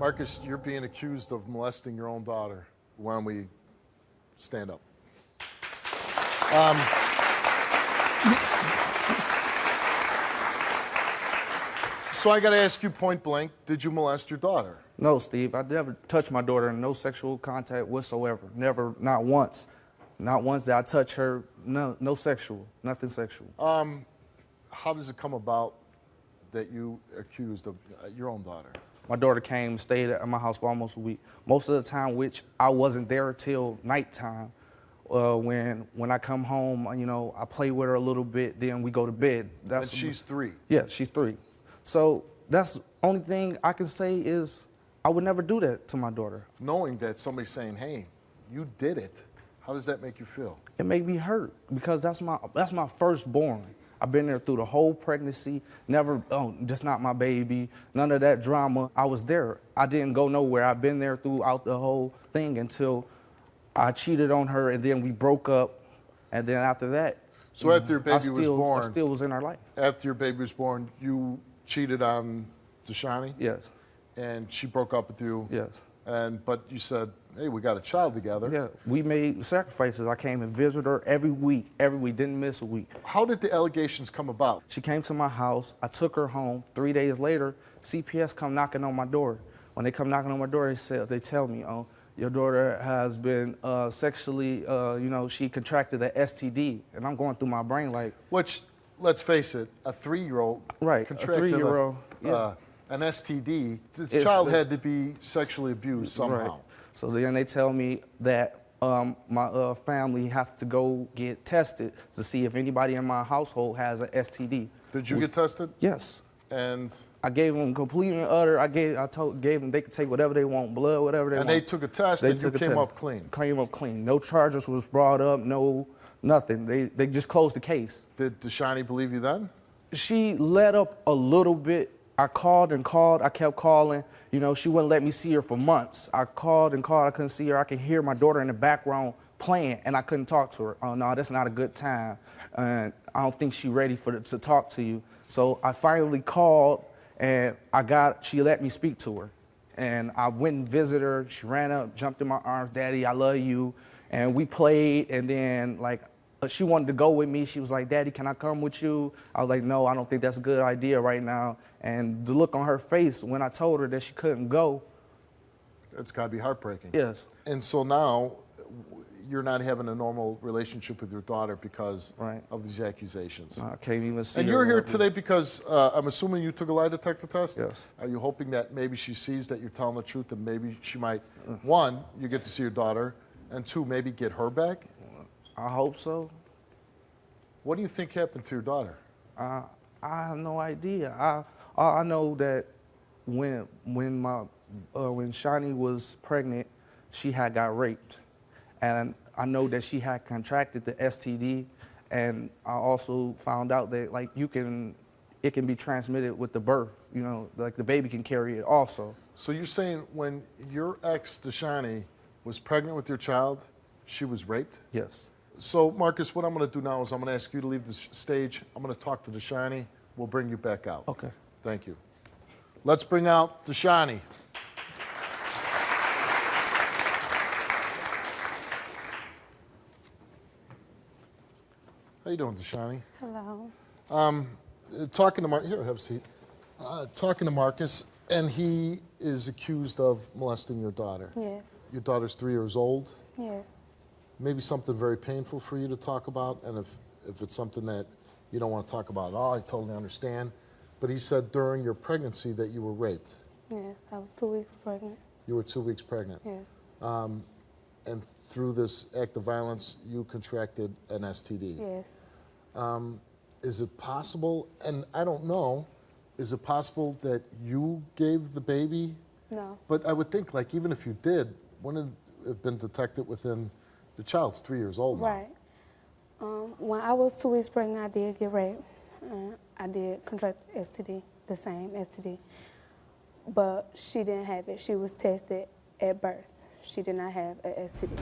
Marcus, you're being accused of molesting your own daughter. Why don't we stand up? So I got to ask you point blank, did you molest your daughter? No, Steve, I never touched my daughter in no sexual contact whatsoever. Never, not once. Not once did I touch her, no sexual, nothing sexual. How does it come about that you accused of your own daughter? My daughter came, stayed at my house for almost a week. Most of the time, which I wasn't there till nighttime. When I come home, you know, I play with her a little bit, then we go to bed. And she's 3? Yeah, she's 3. So that's the only thing I can say is I would never do that to my daughter. Knowing that somebody's saying, hey, you did it, how does that make you feel? It made me hurt because that's my firstborn. I've been there through the whole pregnancy, never, oh, just not my baby, none of that drama. I was there. I didn't go nowhere. I've been there throughout the whole thing until I cheated on her and then we broke up. And then after that, so after your baby was born, I still was in her life. After your baby was born, you cheated on Deshani? Yes. And she broke up with you? Yes. But you said, hey, we got a child together. Yeah, we made sacrifices. I came and visited her every week, didn't miss a week. How did the allegations come about? She came to my house, I took her home. 3 days later, CPS come knocking on my door. When they come knocking on my door, they tell me, oh, your daughter has been sexually, you know, she contracted an STD. And I'm going through my brain like... Which, let's face it, a 3-year-old right, contracted a 3-year-old, yeah. An STD. The child had to be sexually abused somehow. Right. So then they tell me that my family have to go get tested to see if anybody in my household has an STD. Did you get tested? Yes. And I gave them complete and utter. I gave them they could take whatever they want, blood, whatever they want. And they took a test and you came up clean. Came up clean. No charges was brought up. No, nothing. They just closed the case. Did Deshani believe you then? She let up a little bit. I called and called. I kept calling. You know, she wouldn't let me see her for months. I called and called. I couldn't see her. I could hear my daughter in the background playing, and I couldn't talk to her. Oh, no, that's not a good time. And I don't think she's ready to talk to you. So I finally called, and she let me speak to her. And I went and visited her. She ran up, jumped in my arms. Daddy, I love you. And we played, and then, like, she wanted to go with me. She was like, Daddy, can I come with you? I was like, no, I don't think that's a good idea right now. And the look on her face when I told her that she couldn't go. It's got to be heartbreaking. Yes. And so now you're not having a normal relationship with your daughter because of these accusations. I can't even see her. And you're here today because I'm assuming you took a lie detector test? Yes. Are you hoping that maybe she sees that you're telling the truth and maybe she might, 1, you get to see your daughter, and 2, maybe get her back? I hope so. What do you think happened to your daughter? I have no idea. I know that when Shani was pregnant, she had got raped, and I know that she had contracted the STD, and I also found out that like it can be transmitted with the birth. You know, like the baby can carry it also. So you're saying when your ex Deshani was pregnant with your child, she was raped? Yes. So, Marcus, what I'm going to do now is I'm going to ask you to leave the stage. I'm going to talk to Deshani. We'll bring you back out. Okay. Thank you. Let's bring out Deshani. How you doing, Deshani? Hello. Talking to Marcus. Here, have a seat. Talking to Marcus, and he is accused of molesting your daughter. Yes. Your daughter's 3 years old. Yes. Maybe something very painful for you to talk about, and if it's something that you don't want to talk about at all, I totally understand. But he said during your pregnancy that you were raped. Yes, I was 2 weeks pregnant. You were 2 weeks pregnant. Yes. And through this act of violence, you contracted an STD. Yes. Is it possible, and I don't know, is it possible that you gave the baby? No. But I would think, like, even if you did, wouldn't it have been detected within... The child's 3 years old now. Right. When I was 2 weeks pregnant, I did get raped. I did contract STD, the same STD. But she didn't have it. She was tested at birth. She did not have an STD.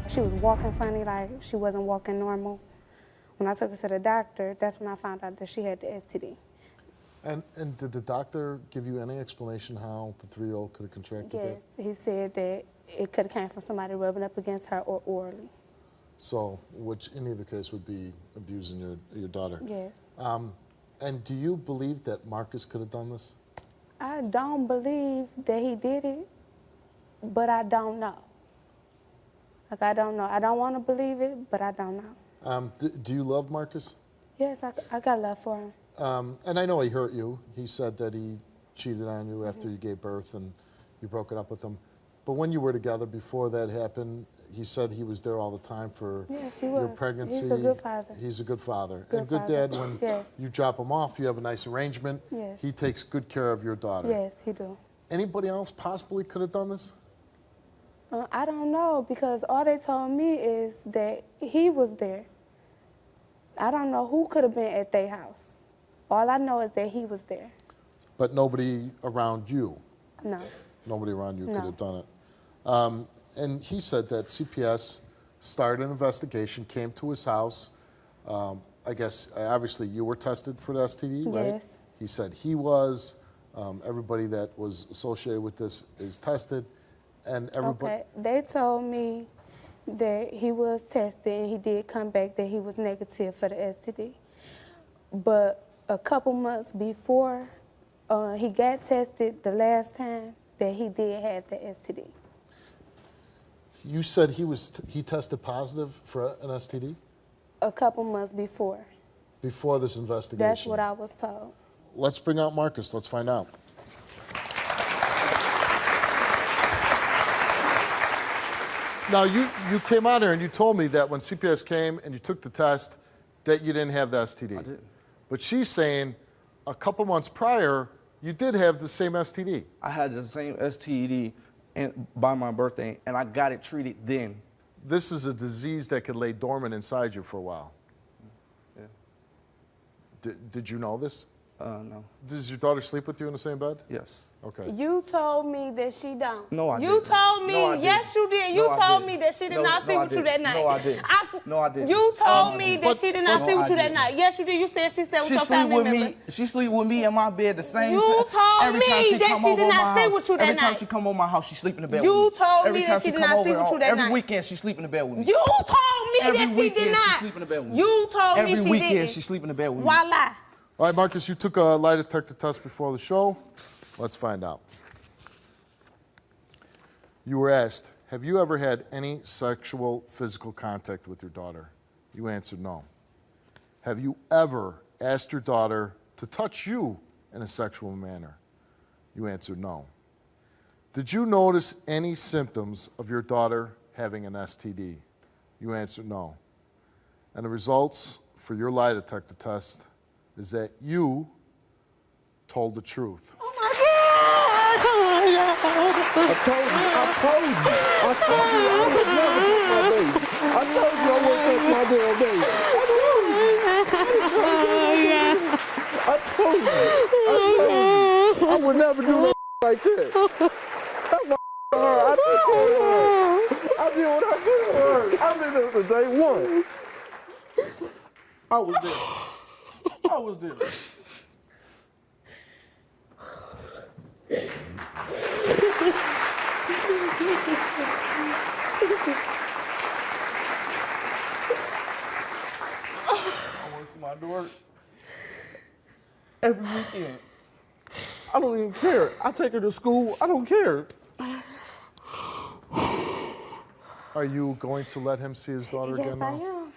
She was walking funny, like she wasn't walking normal. When I took her to the doctor, that's when I found out that she had the STD. And did the doctor give you any explanation how the 3-year-old could have contracted Yes, that? he said that it could have came from somebody rubbing up against her or orally. So, which in either case would be abusing your daughter. Yes. And do you believe that Marcus could have done this? I don't believe that he did it, but I don't know. Like, I don't know. I don't want to believe it, but I don't know. Do you love Marcus? Yes, I got love for him. And I know he hurt you. He said that he cheated on you after you gave birth and you broke it up with him. But when you were together before that happened, he said he was there all the time for Yes, he your was. pregnancy. He's a good father. He's a good father. Good and good father. dad when Yes. you drop him off, you have a nice arrangement. Yes. He takes good care of your daughter. Yes, he do. Anybody else possibly could have done this? I don't know, because all they told me is that he was there. I don't know who could have been at their house. All I know is that he was there. But nobody around you? No. Nobody around you No. could have done it. And he said that CPS started an investigation, came to his house. I guess, obviously, you were tested for the STD, right? Yes. He said he was. Everybody that was associated with this is tested. And everybody... Okay, they told me that he was tested and he did come back that he was negative for the STD. But a couple months before he got tested the last time, that he did have the STD. You said he tested positive for an STD? A couple months before. Before this investigation? That's what I was told. Let's bring out Marcus. Let's find out. Now, you came out here and you told me that when CPS came and you took the test, that you didn't have the STD. I didn't. But she's saying a couple months prior, you did have the same STD. I had the same STD by my birthday, and I got it treated then. This is a disease that could lay dormant inside you for a while. Yeah. Did you know this? No. Does your daughter sleep with you in the same bed? Yes. Okay. You told me that she don't. No, I You didn't. told me, No, I yes, didn't. you did. You No, I told didn't. me that she did No, not no, sleep I with you that didn't. night. No, I didn't. No, I didn't. You told No, I me didn't. that she did not No, sleep with I you that didn't. night. Yes, you did. You said she slept with She your sleep family with member. me. She sleep with me in my bed the same You time. told Every time me she that come she over did not my sleep house- with you that Every time night. she come over my house, she sleep in the bed You with me. told Every me time that she did come not over sleep with you that every night. weekend she sleep in the bed with me. You told me Every that she weekend did not. she sleep in the bed with me. You told me Every she weekend didn't. she sleep in the bed with me. Why lie? All right, Marcus, you took a lie detector test before the show. Let's find out. You were asked, have you ever had any sexual physical contact with your daughter? You answered no. Have you ever asked your daughter to touch you in a sexual manner? You answered no. Did you notice any symptoms of your daughter having an STD? You answered no. And the results for your lie detector test is that you told the truth. Oh my God! I told you I would never touch my baby. I told you I wouldn't touch my damn baby. I told you. I would never do that like that. That's my her. I took care of her. I did what I did for her. I did it from day one. I was there. I was there. I want to see my daughter every weekend. I don't even care. I take her to school. I don't care. Are you going to let him see his daughter Yes, again I now? am.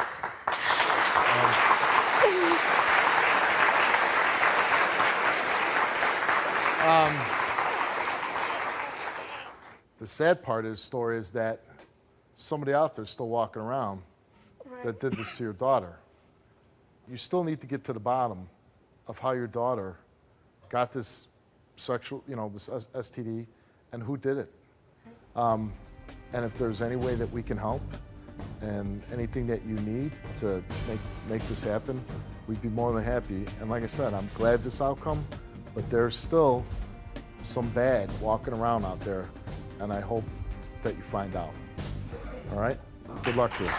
The sad part of the story is that somebody out there is still walking around that did this to your daughter. You still need to get to the bottom of how your daughter got this sexual, this STD, and who did it. And if there's any way that we can help and anything that you need to make this happen, we'd be more than happy. And like I said, I'm glad this outcome, but there's still some bad walking around out there, and I hope that you find out. All right? Good luck to you.